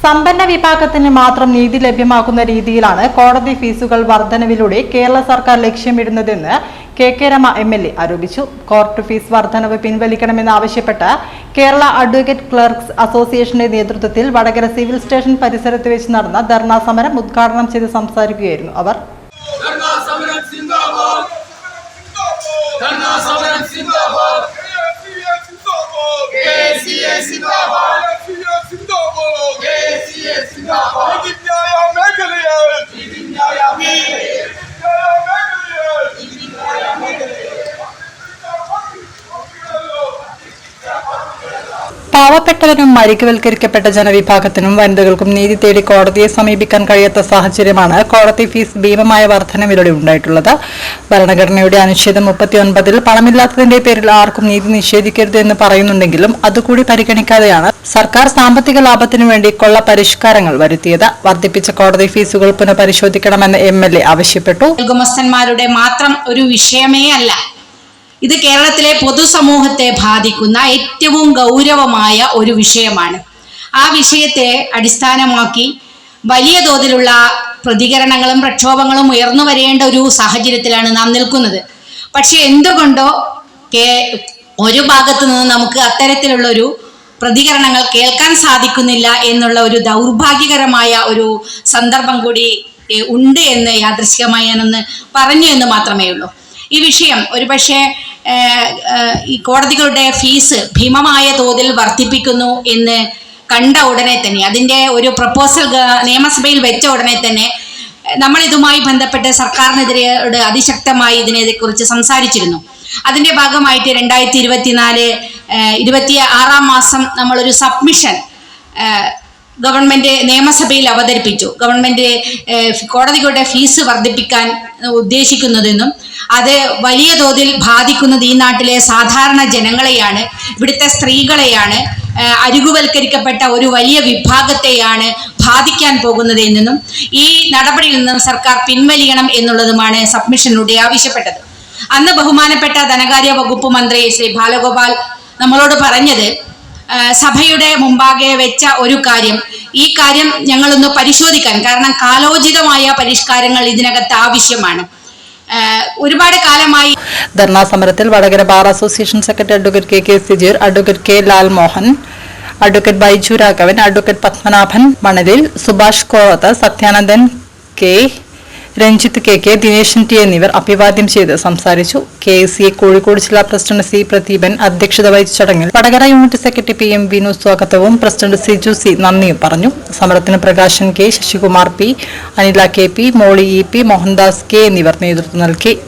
സമ്പന്ന വിഭാഗത്തിന് മാത്രം നീതി ലഭ്യമാക്കുന്ന രീതിയിലാണ് കോടതി ഫീസുകൾ വർധനവിലൂടെ കേരള സർക്കാർ ലക്ഷ്യമിടുന്നതെന്ന് കെ രമ MLA ആരോപിച്ചു. കോർട്ട് ഫീസ് വർധനവ് പിൻവലിക്കണമെന്നാവശ്യപ്പെട്ട് കേരള അഡ്വക്കേറ്റ് ക്ലർക്സ് അസോസിയേഷന്റെ നേതൃത്വത്തിൽ വടകര സിവിൽ സ്റ്റേഷൻ പരിസരത്ത് വെച്ച് നടന്ന ധർണാ സമരം ഉദ്ഘാടനം ചെയ്ത് സംസാരിക്കുകയായിരുന്നു അവർ. പാവപ്പെട്ടവരും മരിക്കുവൽക്കരിക്കപ്പെട്ട ജനവിഭാഗത്തിനും വനിതകൾക്കും നീതി തേടി കോടതിയെ സമീപിക്കാൻ കഴിയാത്ത സാഹചര്യമാണ് കോടതി ഫീസ് ഭീമമായ വർധനവിലൂടെ ഉണ്ടായിട്ടുള്ളത്. ഭരണഘടനയുടെ അനുച്ഛേദം 39 പണമില്ലാത്തതിന്റെ പേരിൽ ആർക്കും നീതി നിഷേധിക്കരുത് എന്ന് പറയുന്നുണ്ടെങ്കിലും അതുകൂടി പരിഗണിക്കാതെയാണ് സർക്കാർ സാമ്പത്തിക ലാഭത്തിനു വേണ്ടി കൊള്ള പരിഷ്കാരങ്ങൾ വരുത്തിയത്. വർദ്ധിപ്പിച്ച കോടതി ഫീസുകൾ പുനഃപരിശോധിക്കണമെന്ന് MLA ആവശ്യപ്പെട്ടു. ഉദ്യോഗസ്ഥന്മാരുടെ മാത്രം ഒരു വിഷയമേ അല്ല, ഇത് കേരളത്തിലെ പൊതുസമൂഹത്തെ ബാധിക്കുന്ന ഏറ്റവും ഗൗരവമായ ഒരു വിഷയമാണ്. ആ വിഷയത്തെ അടിസ്ഥാനമാക്കി വലിയ തോതിലുള്ള പ്രതികരണങ്ങളും പ്രക്ഷോഭങ്ങളും ഉയർന്നു വരേണ്ട ഒരു സാഹചര്യത്തിലാണ് നാം നിൽക്കുന്നത്. പക്ഷെ എന്തുകൊണ്ടോ ഒരു ഭാഗത്തു നിന്ന് നമുക്ക് അത്തരത്തിലുള്ളൊരു പ്രതികരണങ്ങൾ കേൾക്കാൻ സാധിക്കുന്നില്ല എന്നുള്ള ഒരു ദൗർഭാഗ്യകരമായ ഒരു സന്ദർഭം കൂടി ഉണ്ട് എന്ന് യാദൃശ്ചികമായി ഞാനൊന്ന് പറഞ്ഞു എന്ന് മാത്രമേ ഉള്ളൂ. ഈ വിഷയം ഒരുപക്ഷെ ഈ കോടതികളുടെ ഫീസ് ഭീമമായ തോതിൽ വർദ്ധിപ്പിക്കുന്നു എന്ന് കണ്ട ഉടനെ തന്നെ, അതിൻ്റെ ഒരു പ്രപ്പോസൽ നിയമസഭയിൽ വെച്ച ഉടനെ തന്നെ നമ്മൾ ഇതുമായി ബന്ധപ്പെട്ട് സർക്കാരിനെതിരെ അതിശക്തമായി ഇതിനെക്കുറിച്ച് സംസാരിച്ചിരുന്നു. അതിൻ്റെ ഭാഗമായിട്ട് 2024 26 മാസം നമ്മളൊരു സബ്മിഷൻ ഗവൺമെന്റ് നിയമസഭയിൽ അവതരിപ്പിച്ചു. ഗവൺമെന്റ് കോടതികളുടെ ഫീസ് വർദ്ധിപ്പിക്കാൻ ഉദ്ദേശിക്കുന്നതെന്നും അത് വലിയ തോതിൽ ബാധിക്കുന്നത് ഈ നാട്ടിലെ സാധാരണ ജനങ്ങളെയാണ്, ഇവിടുത്തെ സ്ത്രീകളെയാണ്, അരികുവൽക്കരിക്കപ്പെട്ട ഒരു വലിയ വിഭാഗത്തെയാണ് ബാധിക്കാൻ പോകുന്നത് എന്നും ഈ നടപടിയിൽ നിന്നും സർക്കാർ പിൻവലിയണം എന്നുള്ളതുമാണ് സബ്മിഷനിലൂടെ ആവശ്യപ്പെട്ടത്. അന്ന് ബഹുമാനപ്പെട്ട ധനകാര്യ വകുപ്പ് മന്ത്രി ശ്രീ ബാലഗോപാൽ നമ്മളോട് പറഞ്ഞത്, സഭയുടെ മുമ്പാകെ വെച്ച ഒരു കാര്യം, ഈ കാര്യം ഞങ്ങളൊന്ന് പരിശോധിക്കാൻ, കാരണം കാലോചിതമായ പരിഷ്കാരങ്ങൾ ഇതിനകത്ത് ആവശ്യമാണ്. ഒരുപാട് കാലമായി ധർണാ സമരത്തിൽ Vadakara bar association secretary advocate K Sijeer, advocate K Lalmohan, advocate Baiju Raghavan, advocate Padmanabhan Manalil, Subhash Korath, Sathyanandan K, Ranjith K, Dineshan T എന്നിവർ അഭിവാദ്യം ചെയ്ത് സംസാരിച്ചു. KSCA കോഴിക്കോട് ജില്ലാ പ്രസിഡന്റ് C പ്രദീപൻ അധ്യക്ഷത വഹിച്ച ചടങ്ങിൽ Vadakara unit secretary PM Vinu സ്വാഗതവും പ്രസിഡന്റ് സിജു C നന്ദിയും പറഞ്ഞു. സമരത്തിന് Prakashan K, Sasikumar P, Anila KP, മോളി EP, മോഹൻദാസ് K എന്നിവർ നേതൃത്വം നൽകി.